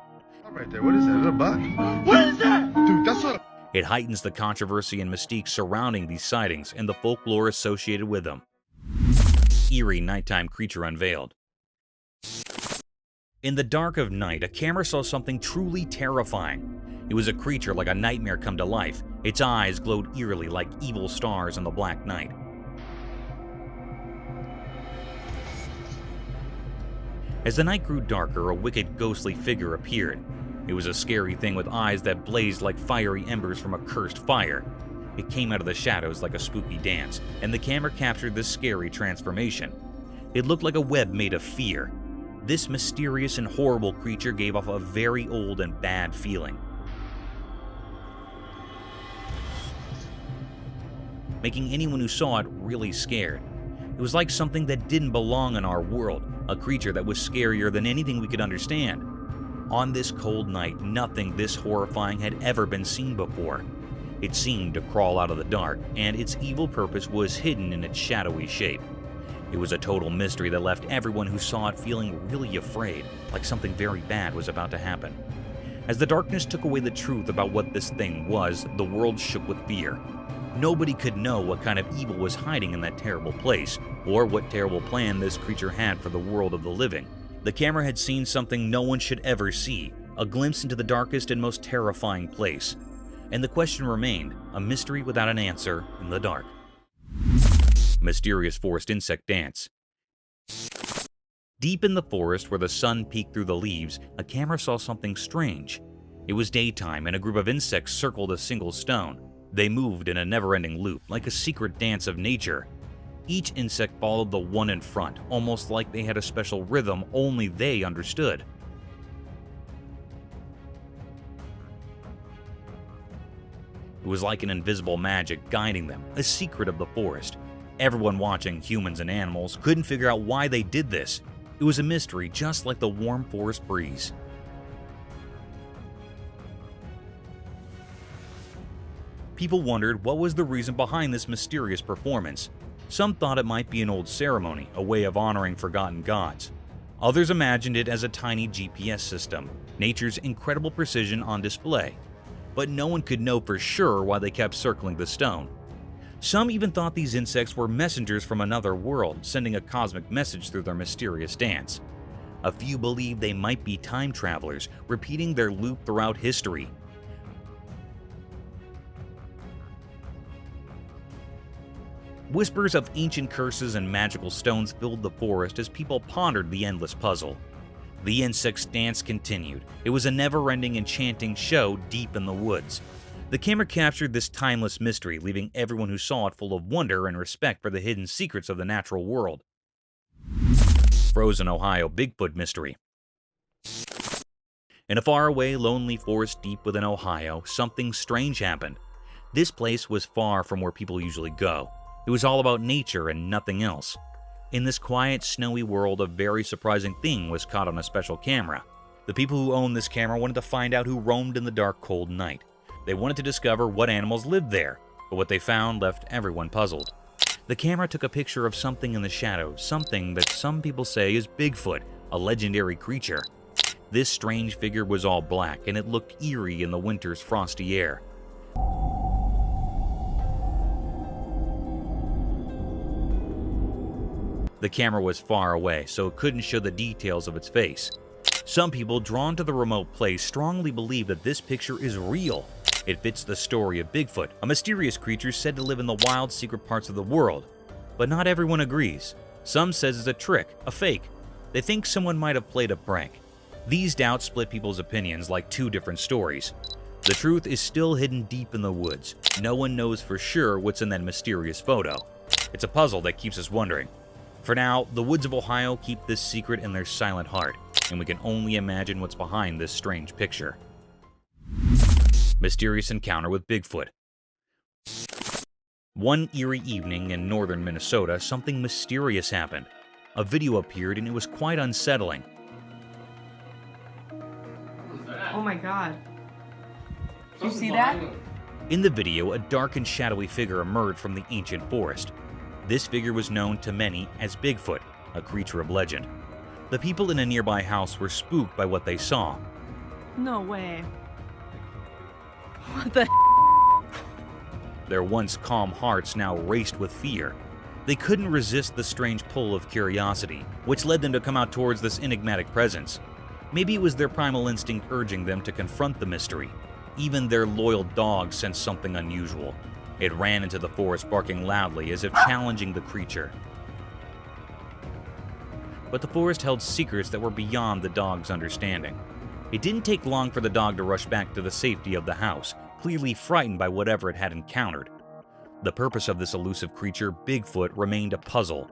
Right there, what is that? Is that a buck? What is that? Dude, that's a... It heightens the controversy and mystique surrounding these sightings and the folklore associated with them. Eerie nighttime creature unveiled. In the dark of night, a camera saw something truly terrifying. It was a creature like a nightmare come to life. Its eyes glowed eerily like evil stars in the black night. As the night grew darker, a wicked, ghostly figure appeared. It was a scary thing with eyes that blazed like fiery embers from a cursed fire. It came out of the shadows like a spooky dance, and the camera captured this scary transformation. It looked like a web made of fear. This mysterious and horrible creature gave off a very old and bad feeling, making anyone who saw it really scared. It was like something that didn't belong in our world, a creature that was scarier than anything we could understand. On this cold night, nothing this horrifying had ever been seen before. It seemed to crawl out of the dark, and its evil purpose was hidden in its shadowy shape. It was a total mystery that left everyone who saw it feeling really afraid, like something very bad was about to happen. As the darkness took away the truth about what this thing was, the world shook with fear. Nobody could know what kind of evil was hiding in that terrible place, or what terrible plan this creature had for the world of the living. The camera had seen something no one should ever see, a glimpse into the darkest and most terrifying place. And the question remained, a mystery without an answer in the dark. Mysterious forest insect dance. Deep in the forest where the sun peeked through the leaves, a camera saw something strange. It was daytime and a group of insects circled a single stone. They moved in a never-ending loop, like a secret dance of nature. Each insect followed the one in front, almost like they had a special rhythm only they understood. It was like an invisible magic guiding them, a secret of the forest. Everyone watching, humans and animals, couldn't figure out why they did this. It was a mystery, just like the warm forest breeze. People wondered what was the reason behind this mysterious performance. Some thought it might be an old ceremony, a way of honoring forgotten gods. Others imagined it as a tiny GPS system, nature's incredible precision on display. But no one could know for sure why they kept circling the stone. Some even thought these insects were messengers from another world, sending a cosmic message through their mysterious dance. A few believed they might be time travelers, repeating their loop throughout history. Whispers of ancient curses and magical stones filled the forest as people pondered the endless puzzle. The insects' dance continued. It was a never-ending enchanting show deep in the woods. The camera captured this timeless mystery, leaving everyone who saw it full of wonder and respect for the hidden secrets of the natural world. Frozen, Ohio Bigfoot Mystery. In a faraway, lonely forest deep within Ohio, something strange happened. This place was far from where people usually go. It was all about nature and nothing else. In this quiet, snowy world, a very surprising thing was caught on a special camera. The people who owned this camera wanted to find out who roamed in the dark, cold night. They wanted to discover what animals lived there, but what they found left everyone puzzled. The camera took a picture of something in the shadows, something that some people say is Bigfoot, a legendary creature. This strange figure was all black, and it looked eerie in the winter's frosty air. The camera was far away, so it couldn't show the details of its face. Some people, drawn to the remote place, strongly believe that this picture is real. It fits the story of Bigfoot, a mysterious creature said to live in the wild, secret parts of the world. But not everyone agrees. Some says it's a trick, a fake. They think someone might have played a prank. These doubts split people's opinions like two different stories. The truth is still hidden deep in the woods. No one knows for sure what's in that mysterious photo. It's a puzzle that keeps us wondering. For now, the woods of Ohio keep this secret in their silent heart, and we can only imagine what's behind this strange picture. Mysterious encounter with Bigfoot. One eerie evening in northern Minnesota, something mysterious happened. A video appeared and it was quite unsettling. Oh my god. Did you see that? In the video, a dark and shadowy figure emerged from the ancient forest. This figure was known to many as Bigfoot, a creature of legend. The people in a nearby house were spooked by what they saw. No way. What the Their once calm hearts now raced with fear. They couldn't resist the strange pull of curiosity, which led them to come out towards this enigmatic presence. Maybe it was their primal instinct urging them to confront the mystery. Even their loyal dog sensed something unusual. It ran into the forest barking loudly as if challenging the creature. But the forest held secrets that were beyond the dog's understanding. It didn't take long for the dog to rush back to the safety of the house, clearly frightened by whatever it had encountered. The purpose of this elusive creature, Bigfoot, remained a puzzle.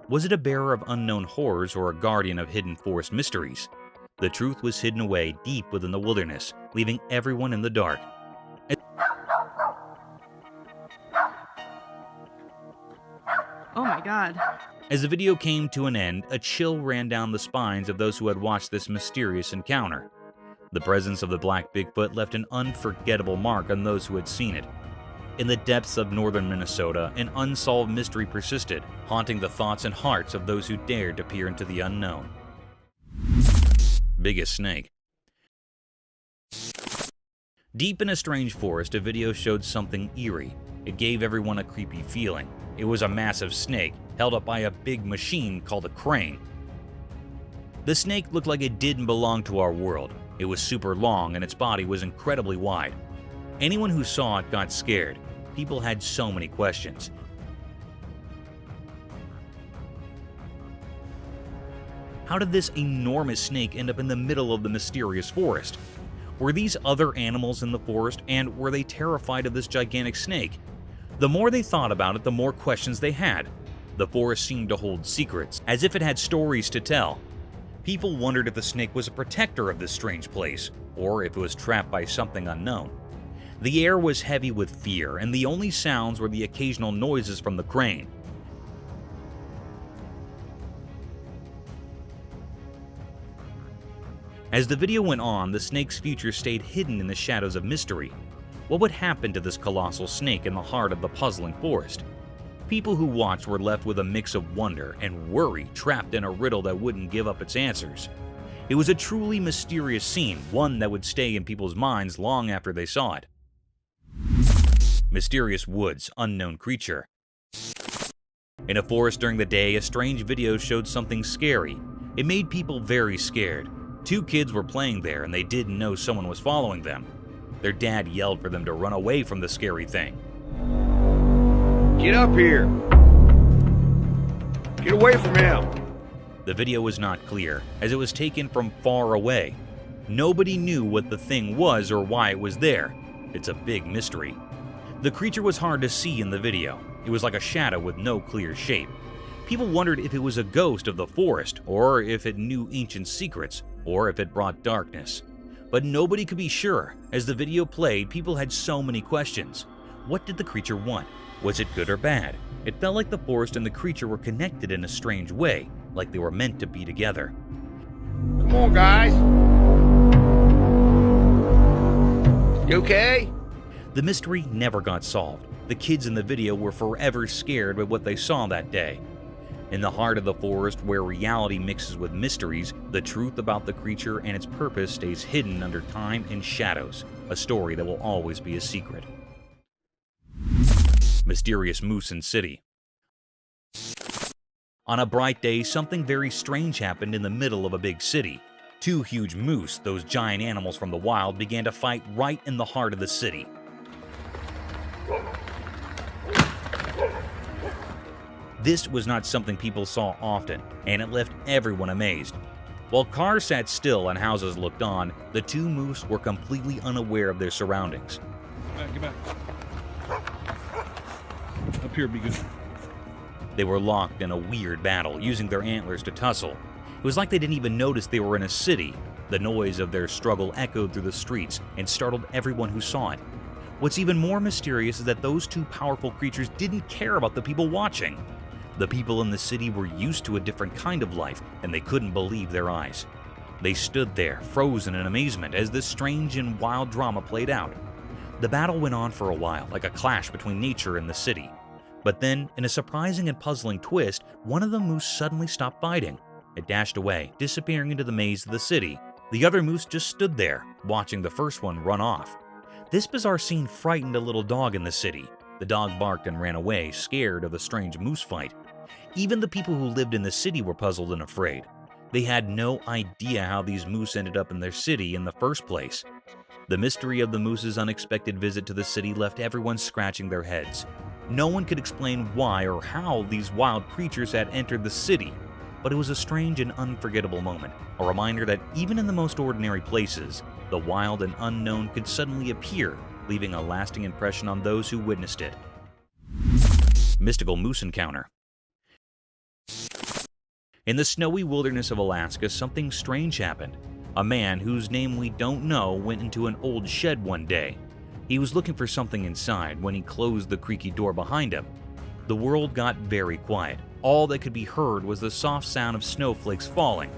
Was it a bearer of unknown horrors or a guardian of hidden forest mysteries? The truth was hidden away deep within the wilderness, leaving everyone in the dark. Oh my god. As the video came to an end, a chill ran down the spines of those who had watched this mysterious encounter. The presence of the black Bigfoot left an unforgettable mark on those who had seen it. In the depths of northern Minnesota, an unsolved mystery persisted, haunting the thoughts and hearts of those who dared to peer into the unknown. Biggest snake. Deep in a strange forest, a video showed something eerie. It gave everyone a creepy feeling. It was a massive snake, held up by a big machine called a crane. The snake looked like it didn't belong to our world. It was super long and its body was incredibly wide. Anyone who saw it got scared. People had so many questions. How did this enormous snake end up in the middle of the mysterious forest? Were these other animals in the forest, and were they terrified of this gigantic snake? The more they thought about it, the more questions they had. The forest seemed to hold secrets, as if it had stories to tell. People wondered if the snake was a protector of this strange place, or if it was trapped by something unknown. The air was heavy with fear, and the only sounds were the occasional noises from the crane. As the video went on, the snake's future stayed hidden in the shadows of mystery. What would happen to this colossal snake in the heart of the puzzling forest? People who watched were left with a mix of wonder and worry, trapped in a riddle that wouldn't give up its answers. It was a truly mysterious scene, one that would stay in people's minds long after they saw it. Mysterious woods, unknown creature. In a forest during the day, a strange video showed something scary. It made people very scared. 2 kids were playing there and they didn't know someone was following them. Their dad yelled for them to run away from the scary thing. Get up here! Get away from him! The video was not clear, as it was taken from far away. Nobody knew what the thing was or why it was there. It's a big mystery. The creature was hard to see in the video. It was like a shadow with no clear shape. People wondered if it was a ghost of the forest, or if it knew ancient secrets, or if it brought darkness. But nobody could be sure. As the video played, people had so many questions. What did the creature want? Was it good or bad? It felt like the forest and the creature were connected in a strange way, like they were meant to be together. Come on, guys! You okay? The mystery never got solved. The kids in the video were forever scared by what they saw that day. In the heart of the forest, where reality mixes with mysteries, the truth about the creature and its purpose stays hidden under time and shadows, a story that will always be a secret. Mysterious moose in city. On a bright day, something very strange happened in the middle of a big city. 2 huge moose, those giant animals from the wild, began to fight right in the heart of the city. This was not something people saw often, and it left everyone amazed. While cars sat still and houses looked on, the 2 moose were completely unaware of their surroundings. Get back. Up here, be good. They were locked in a weird battle, using their antlers to tussle. It was like they didn't even notice they were in a city. The noise of their struggle echoed through the streets and startled everyone who saw it. What's even more mysterious is that those 2 powerful creatures didn't care about the people watching. The people in the city were used to a different kind of life, and they couldn't believe their eyes. They stood there, frozen in amazement, as this strange and wild drama played out. The battle went on for a while, like a clash between nature and the city. But then, in a surprising and puzzling twist, one of the moose suddenly stopped fighting. It dashed away, disappearing into the maze of the city. The other moose just stood there, watching the first one run off. This bizarre scene frightened a little dog in the city. The dog barked and ran away, scared of the strange moose fight. Even the people who lived in the city were puzzled and afraid. They had no idea how these moose ended up in their city in the first place. The mystery of the moose's unexpected visit to the city left everyone scratching their heads. No one could explain why or how these wild creatures had entered the city, but it was a strange and unforgettable moment, a reminder that even in the most ordinary places, the wild and unknown could suddenly appear, leaving a lasting impression on those who witnessed it. Mystical moose encounter. In the snowy wilderness of Alaska, something strange happened. A man, whose name we don't know, went into an old shed one day. He was looking for something inside when he closed the creaky door behind him. The world got very quiet. All that could be heard was the soft sound of snowflakes falling,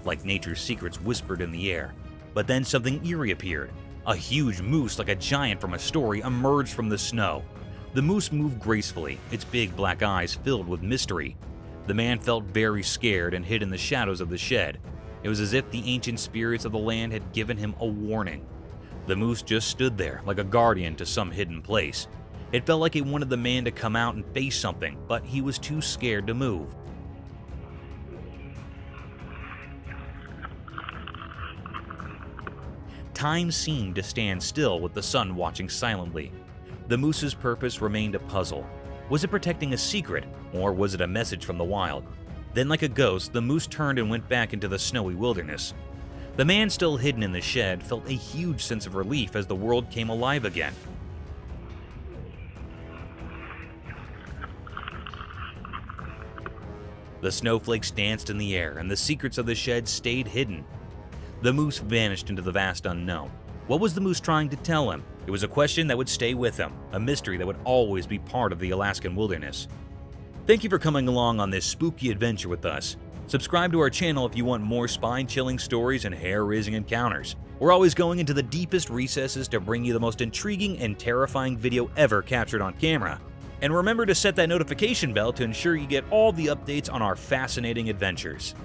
like nature's secrets whispered in the air. But then something eerie appeared. A huge moose, like a giant from a story, emerged from the snow. The moose moved gracefully, its big black eyes filled with mystery. The man felt very scared and hid in the shadows of the shed. It was as if the ancient spirits of the land had given him a warning. The moose just stood there, like a guardian to some hidden place. It felt like it wanted the man to come out and face something, but he was too scared to move. Time seemed to stand still with the sun watching silently. The moose's purpose remained a puzzle. Was it protecting a secret, or was it a message from the wild? Then, like a ghost, the moose turned and went back into the snowy wilderness. The man still hidden in the shed felt a huge sense of relief as the world came alive again. The snowflakes danced in the air, and the secrets of the shed stayed hidden. The moose vanished into the vast unknown. What was the moose trying to tell him? It was a question that would stay with him, a mystery that would always be part of the Alaskan wilderness. Thank you for coming along on this spooky adventure with us. Subscribe to our channel if you want more spine-chilling stories and hair-raising encounters. We're always going into the deepest recesses to bring you the most intriguing and terrifying video ever captured on camera. And remember to set that notification bell to ensure you get all the updates on our fascinating adventures.